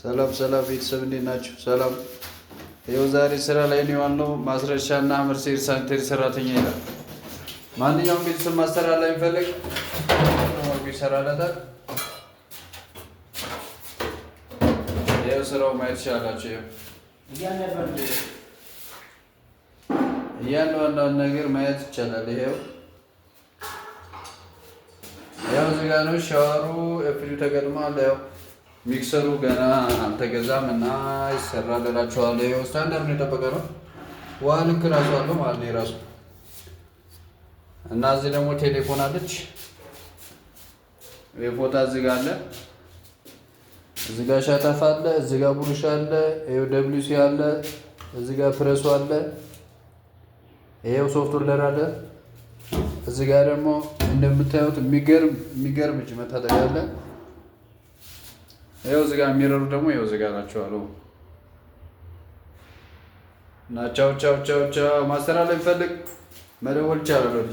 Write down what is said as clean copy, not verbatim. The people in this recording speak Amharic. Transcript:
ሰላም ሰላም ቤተሰብ እንዴት ናችሁ? ሰላም። ይኸው ዛሬ ስራ ላይ ነው ያለው። ማስረሻ እና መርሴድ ሳኒተሪ ሰራተኛ ይላል። ማንኛውም ቤተሰብ ማሰራት ላይ የሚፈልግ ይሰራለታል። ይኸው ስራው ማየት ትችላላችሁ። እያንዳንዷን ነገር ማየት ይቻላል። ይኸው እዚህ ጋር ነው ሻወሩ፣ ኤፍሪጁ ተገጥሟል። ያው ሚክሰሩ ገና አልተገዛም እና ይሰራል እላችኋለሁ። ይኸው ስታንዳርድ ነው የጠበቀ ነው። ውሃ ልክ ራሱ አለው ማለት ነው የራሱ እና እዚህ ደግሞ ቴሌፎን አለች። የፎታ እዚህ ጋር አለ፣ እዚህ ጋር ሻታፍ አለ፣ እዚህ ጋር ብሩሽ አለ፣ ይኸው ደብሊውሲ አለ፣ እዚህ ጋር ፕረሱ አለ፣ ይኸው ሶፍት ሆልደር አለ። እዚህ ጋር ደግሞ እንደምታዩት የሚገርም እጅ መታጠቢያ አለ። ይኸው እዚህ ጋር የሚረሩ ደግሞ ይኸው እዚህ ጋር ናቸው አሉ እና ቻው ቻው ቻው ቻው። ማሰራት ላይ ፈልግ መደወል ይቻላል።